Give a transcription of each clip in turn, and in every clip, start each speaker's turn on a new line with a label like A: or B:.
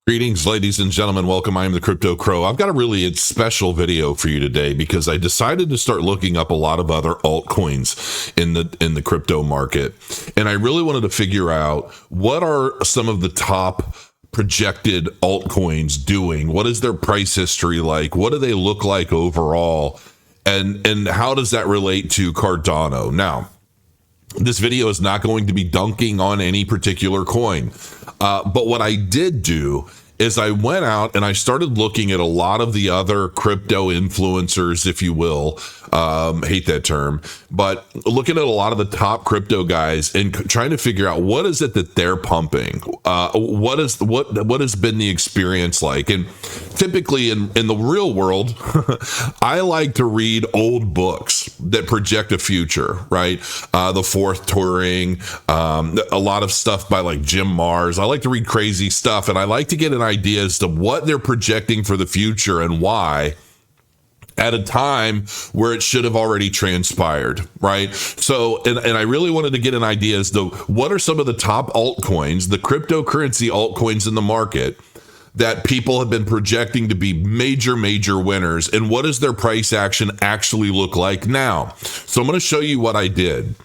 A: Greetings, ladies and gentlemen. Welcome. I am the Crypto Crow. I've got a really special video for you today because I decided to start looking up a lot of other altcoins in the crypto market, and I really wanted to figure out what are some of the top projected altcoins doing. What is their price history like? What do they look like overall? And how does that relate to Cardano? Now, this video is not going to be dunking on any particular coin. But what I did do is I went out and I started looking at a lot of the other crypto influencers, if you will. Hate that term, but looking at a lot of the top crypto guys and trying to figure out what is it that they're pumping. What has been the experience like? And typically in the real world, I like to read old books that project a future, right? The Fourth Turing, a lot of stuff by like Jim Mars. I like to read crazy stuff, and I like to get an idea as to what they're projecting for the future and why, at a time where it should have already transpired, right? So, and I really wanted to get an idea as to what are some of the top altcoins, the cryptocurrency altcoins in the market that people have been projecting to be major winners, and what does their price action actually look like now? So I'm going to show you what I did.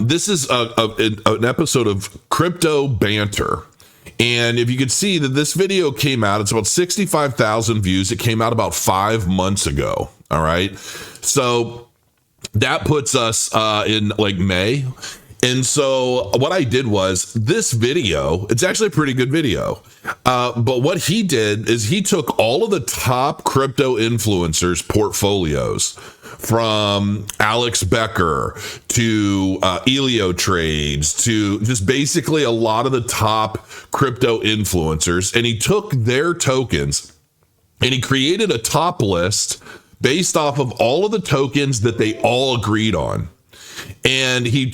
A: This is an episode of Crypto Banter. And if you could see that this video came out, it's about 65,000 views. It came out about 5 months ago. All right. So that puts us in like May. And so what I did was this video, it's actually a pretty good video. But what he did is he took all of the top crypto influencers' portfolios, from Alex Becker to Elio Trades to just basically a lot of the top crypto influencers, and he took their tokens and he created a top list based off of all of the tokens that they all agreed on. And he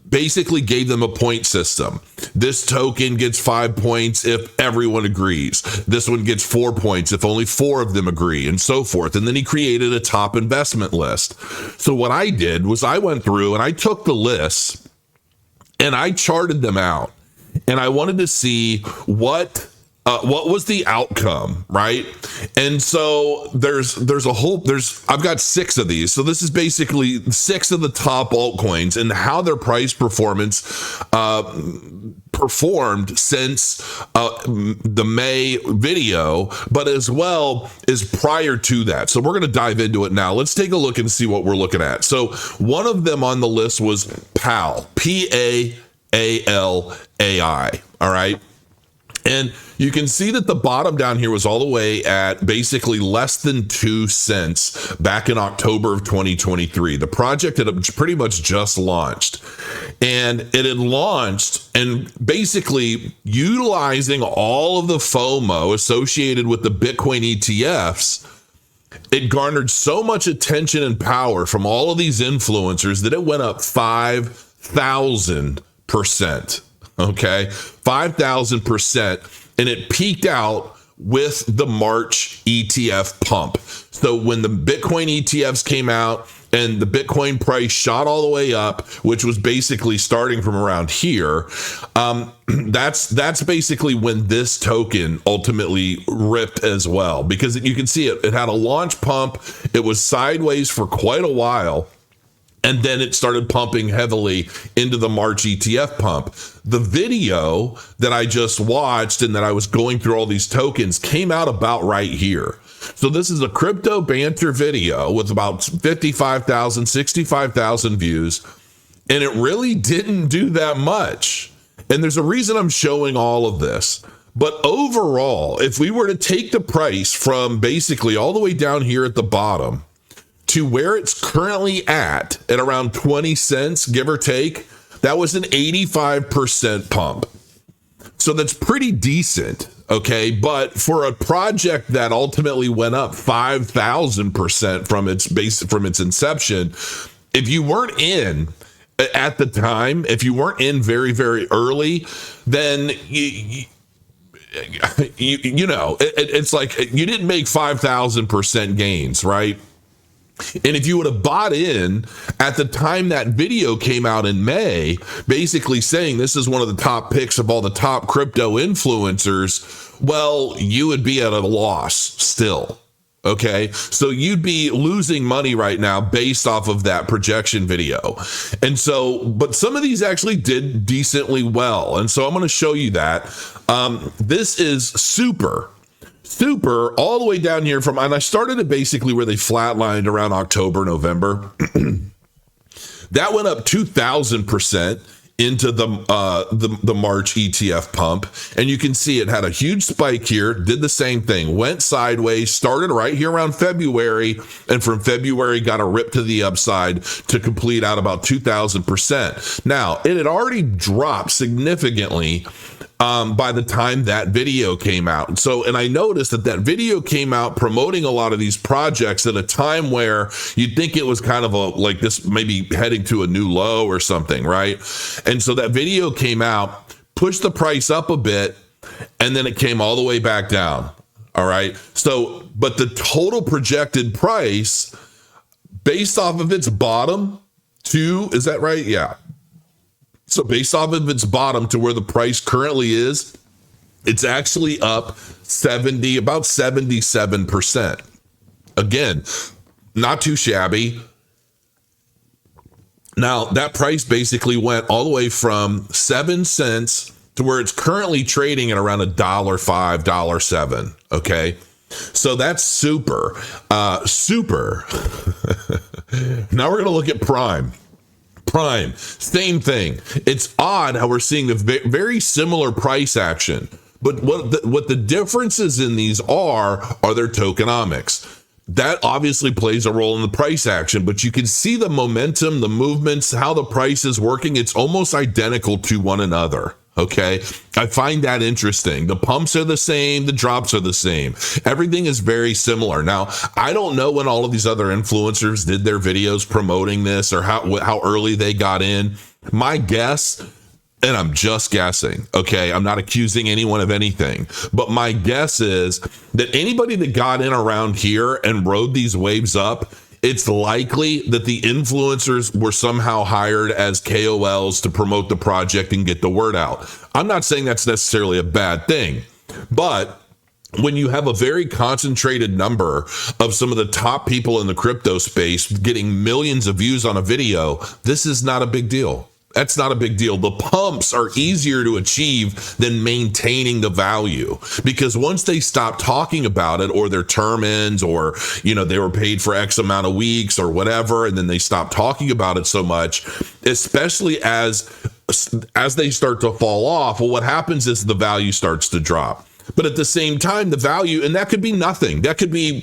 A: basically gave them a point system. This token gets 5 points if everyone agrees. This one gets 4 points if only 4 of them agree, and so forth. And then he created a top investment list. So what I did was I went through and I took the lists and I charted them out. And I wanted to see what was the outcome, right? And so I've got 6 of these. So this is basically 6 of the top altcoins and how their price performance performed since the May video, but as well as prior to that. So we're going to dive into it now. Let's take a look and see what we're looking at. So one of them on the list was PAL, PAALAI. All right. And you can see that the bottom down here was all the way at basically less than 2 cents back in October of 2023. The project had pretty much just launched, and it had launched and basically utilizing all of the FOMO associated with the Bitcoin ETFs. It garnered so much attention and power from all of these influencers that it went up 5,000%. Okay, 5,000%, and it peaked out with the March ETF pump. So when the Bitcoin ETFs came out and the Bitcoin price shot all the way up, which was basically starting from around here, that's basically when this token ultimately ripped as well, because you can see it had a launch pump. It was sideways for quite a while, and then it started pumping heavily into the March ETF pump. The video that I just watched and that I was going through all these tokens came out about right here. So this is a Crypto Banter video with about 55,000, 65,000 views. And it really didn't do that much. And there's a reason I'm showing all of this. But overall, if we were to take the price from basically all the way down here at the bottom to where it's currently at around 20 cents, give or take, that was an 85% pump. So that's pretty decent, okay? But for a project that ultimately went up 5,000% from its inception, if you weren't in at the time, if you weren't in very, very early, then it's like you didn't make 5,000% gains, right? And if you would have bought in at the time that video came out in May, basically saying this is one of the top picks of all the top crypto influencers, well, you would be at a loss still. Okay, so you'd be losing money right now based off of that projection video. And so, but some of these actually did decently well. And so I'm going to show you that. This is super all the way down here from, and I started it basically where they flatlined around October, November. That went up 2,000% into the March ETF pump, and you can see it had a huge spike here, did the same thing, went sideways, started right here around February, and from February got a rip to the upside to complete out about 2,000%. Now, it had already dropped significantly by the time that video came out. So, and I noticed that video came out promoting a lot of these projects at a time where you'd think it was kind of like this, maybe heading to a new low or something, right? And so that video came out, pushed the price up a bit, and then it came all the way back down. All right. So, but the total projected price based off of its bottom is that right? Yeah. So based off of its bottom to where the price currently is, it's actually up about 77%. Again, not too shabby. Now, that price basically went all the way from 7 cents to where it's currently trading at around $1.05, $1.07. Okay. So that's super. Now we're going to look at Prime. Prime, same thing. It's odd how we're seeing the very similar price action, but what the differences in these are their tokenomics. That obviously plays a role in the price action, but you can see the momentum, the movements, how the price is working. It's almost identical to one another. Okay, I find that interesting. The pumps are the same, the drops are the same. Everything is very similar. Now, I don't know when all of these other influencers did their videos promoting this or how early they got in. My guess, and I'm just guessing, okay, I'm not accusing anyone of anything, but my guess is that anybody that got in around here and rode these waves up, it's likely that the influencers were somehow hired as KOLs to promote the project and get the word out. I'm not saying that's necessarily a bad thing, but when you have a very concentrated number of some of the top people in the crypto space getting millions of views on a video, this is not a big deal. That's not a big deal. The pumps are easier to achieve than maintaining the value, because once they stop talking about it, or their term ends, or, they were paid for X amount of weeks or whatever, and then they stop talking about it so much, especially as they start to fall off, well, what happens is the value starts to drop. But at the same time, the value, and that could be nothing. I could be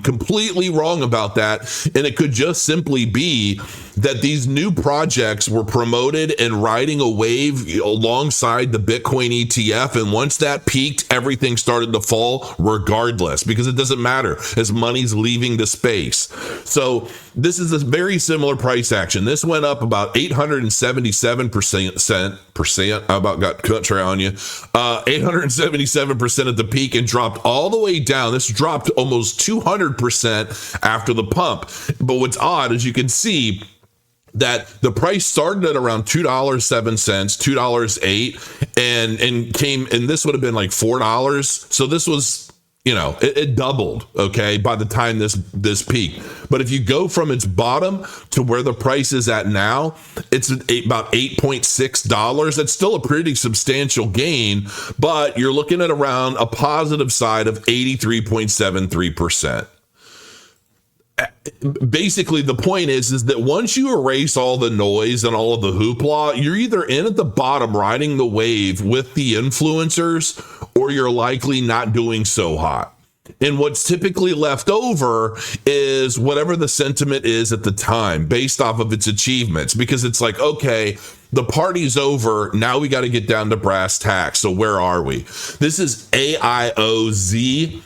A: completely wrong about that. And it could just simply be that these new projects were promoted and riding a wave alongside the Bitcoin ETF. And once that peaked, everything started to fall regardless, because it doesn't matter as money's leaving the space. So this is a very similar price action. This went up about 877%. I about got country on you. 877% at the peak and dropped all the way down. This dropped almost 200% after the pump. But what's odd is you can see that the price started at around $2.07, $2.08, and came, and this would have been like $4. So this was, it doubled, okay, by the time this peaked. But if you go from its bottom to where the price is at now, it's about $8.6. That's still a pretty substantial gain, but you're looking at around a positive side of 83.73%. Basically, the point is that once you erase all the noise and all of the hoopla, you're either in at the bottom riding the wave with the influencers, or you're likely not doing so hot. And what's typically left over is whatever the sentiment is at the time based off of its achievements, because it's like, okay, the party's over. Now we got to get down to brass tacks. So where are we? This is AIOZ.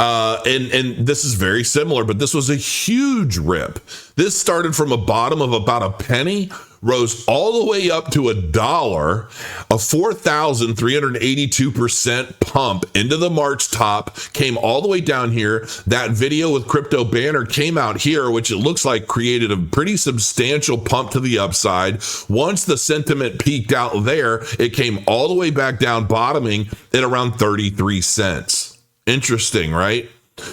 A: And this is very similar, but this was a huge rip. This started from a bottom of about a penny, rose all the way up to $1, a 4,382% pump into the March top, came all the way down here. That video with crypto banner came out here, which it looks like created a pretty substantial pump to the upside. Once the sentiment peaked out there, it came all the way back down, bottoming at around 33 cents. Interesting, right?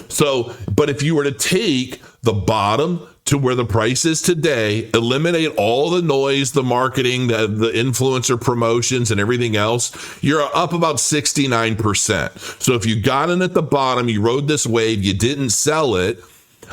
A: So, but if you were to take the bottom to where the price is today, eliminate all the noise, the marketing, the influencer promotions and everything else, you're up about 69%. So if you got in at the bottom, you rode this wave, you didn't sell it,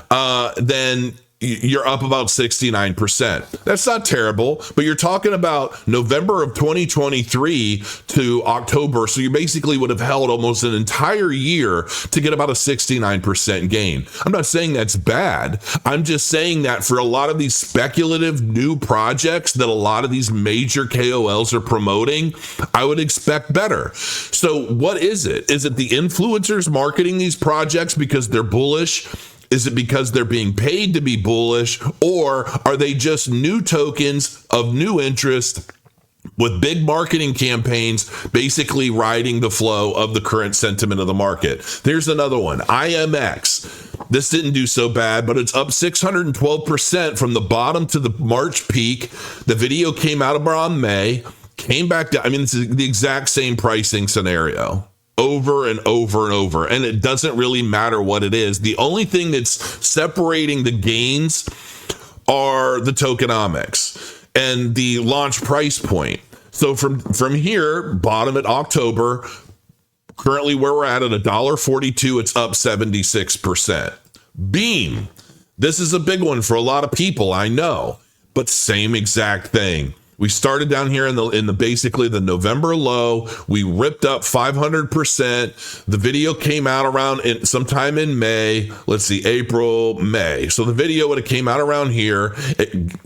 A: then you're up about 69%. That's not terrible, but you're talking about November of 2023 to October. So you basically would have held almost an entire year to get about a 69% gain. I'm not saying that's bad. I'm just saying that for a lot of these speculative new projects that a lot of these major KOLs are promoting, I would expect better. So what is it? Is it the influencers marketing these projects because they're bullish? Is it because they're being paid to be bullish, or are they just new tokens of new interest with big marketing campaigns basically riding the flow of the current sentiment of the market? There's another one, IMX. This didn't do so bad, but it's up 612% from the bottom to the March peak. The video came out around May, came back down. I mean, it's the exact same pricing scenario. Over and over and over. And it doesn't really matter what it is. The only thing that's separating the gains are the tokenomics and the launch price point. So from here, bottom at October, currently where we're at $1.42, it's up 76%. Beam. This is a big one for a lot of people, I know, but same exact thing. We started down here in the basically the November low. We ripped up 500%. The video came out around sometime in May. Let's see, April, May. So the video would have came out around here.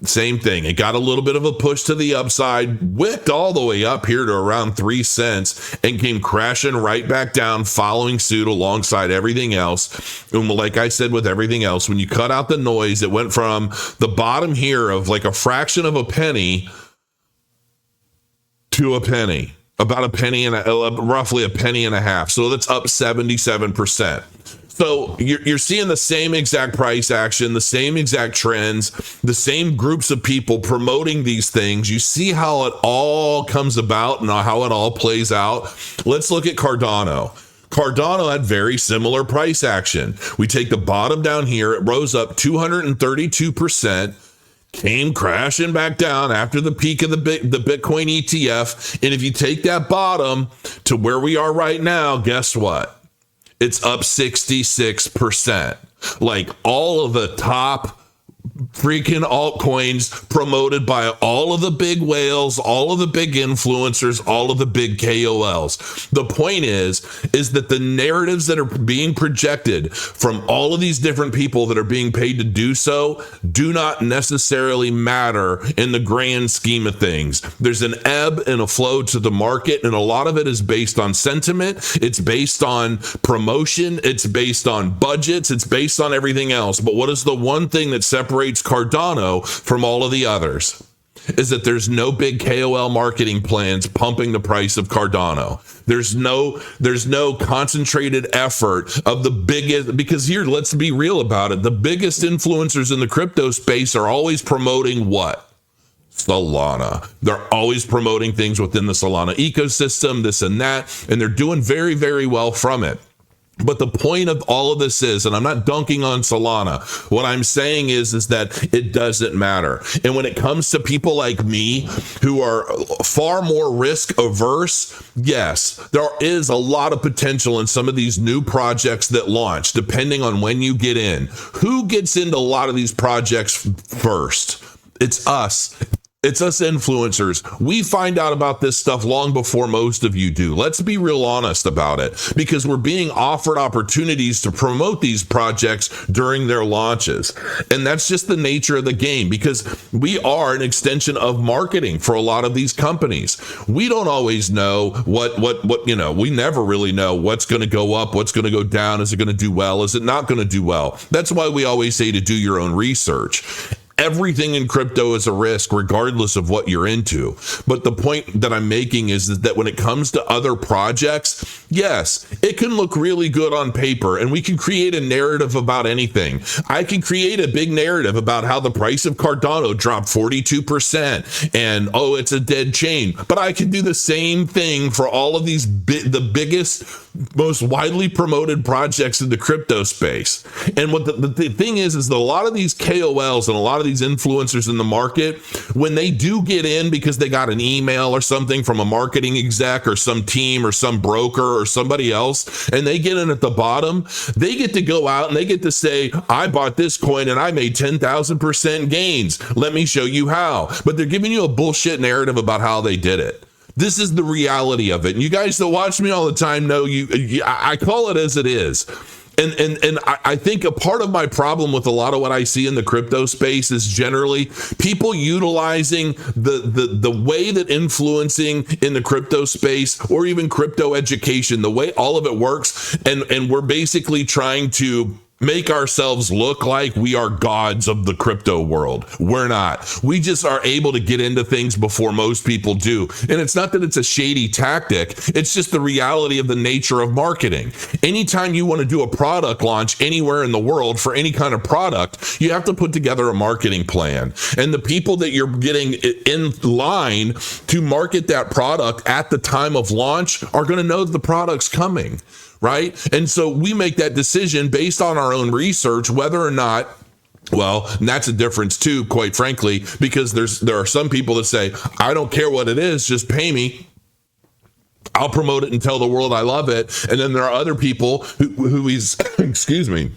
A: Same thing. It got a little bit of a push to the upside, whipped all the way up here to around 3 cents, and came crashing right back down, following suit alongside everything else. And like I said, with everything else, when you cut out the noise, it went from the bottom here of like a fraction of a penny to a penny, about a penny and roughly a penny and a half. So that's up 77%. So you're seeing the same exact price action, the same exact trends, the same groups of people promoting these things. You see how it all comes about and how it all plays out. Let's look at Cardano. Cardano had very similar price action. We take the bottom down here, it rose up 232%. Came crashing back down after the peak of the Bitcoin ETF. And if you take that bottom to where we are right now, guess what? It's up 66%. Like all of the top freaking altcoins promoted by all of the big whales, all of the big influencers, all of the big KOLs. The point is that the narratives that are being projected from all of these different people that are being paid to do so do not necessarily matter in the grand scheme of things. There's an ebb and a flow to the market, and a lot of it is based on sentiment. It's based on promotion. It's based on budgets. It's based on everything else. But what is the one thing that separates Cardano from all of the others? Is that there's no big KOL marketing plans pumping the price of Cardano. There's no concentrated effort of the biggest, because here, let's be real about it. The biggest influencers in the crypto space are always promoting what? Solana. They're always promoting things within the Solana ecosystem, this and that, and they're doing very, very well from it. But the point of all of this is, and I'm not dunking on Solana, what I'm saying is that it doesn't matter. And when it comes to people like me who are far more risk averse, yes, there is a lot of potential in some of these new projects that launch, depending on when you get in. Who gets into a lot of these projects first? It's us. It's us influencers. We find out about this stuff long before most of you do. Let's be real honest about it, because we're being offered opportunities to promote these projects during their launches. And that's just the nature of the game, because we are an extension of marketing for a lot of these companies. We don't always know what we never really know what's going to go up, what's going to go down. Is it going to do well? Is it not going to do well? That's why we always say to do your own research. Everything in crypto is a risk, regardless of what you're into. But the point that I'm making is that when it comes to other projects, yes, it can look really good on paper, and we can create a narrative about anything. I can create a big narrative about how the price of Cardano dropped 42%, and oh, it's a dead chain. But I can do the same thing for all of these the biggest, most widely promoted projects in the crypto space. And what the thing is that a lot of these KOLs and a lot of these influencers in the market, when they do get in because they got an email or something from a marketing exec or some team or some broker or somebody else, and they get in at the bottom, they get to go out and they get to say, I bought this coin and I made 10,000% gains. Let me show you how. But they're giving you a bullshit narrative about how they did it. This is the reality of it. And you guys that watch me all the time know I call it as it is. And I think a part of my problem with a lot of what I see in the crypto space is generally people utilizing the way that influencing in the crypto space or even crypto education, the way all of it works, and we're basically trying to make ourselves look like we are gods of the crypto world. We're not. We just are able to get into things before most people do. And it's not that it's a shady tactic. It's just the reality of the nature of marketing. Anytime you want to do a product launch anywhere in the world for any kind of product, you have to put together a marketing plan. And the people that you're getting in line to market that product at the time of launch are going to know that the product's coming. Right? And so we make that decision based on our own research, whether or not, well, and that's a difference too, quite frankly, because there are some people that say, I don't care what it is, just pay me. I'll promote it and tell the world I love it. And then there are other people who excuse me,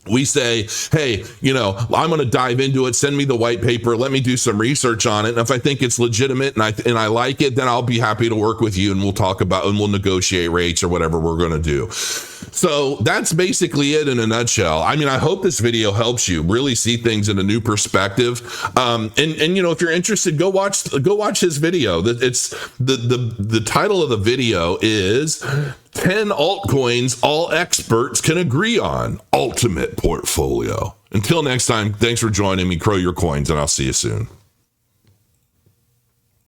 A: we say, hey, I'm going to dive into it. Send me the white paper. Let me do some research on it. And if I think it's legitimate and I like it, then I'll be happy to work with you and we'll talk about and we'll negotiate rates or whatever we're going to do. So that's basically it in a nutshell. I mean, I hope this video helps you really see things in a new perspective. And if you're interested, go watch his video. It's the title of the video is 10 altcoins all experts can agree on. Ultimate portfolio. Until next time, thanks for joining me. Crow your coins, and I'll see you soon.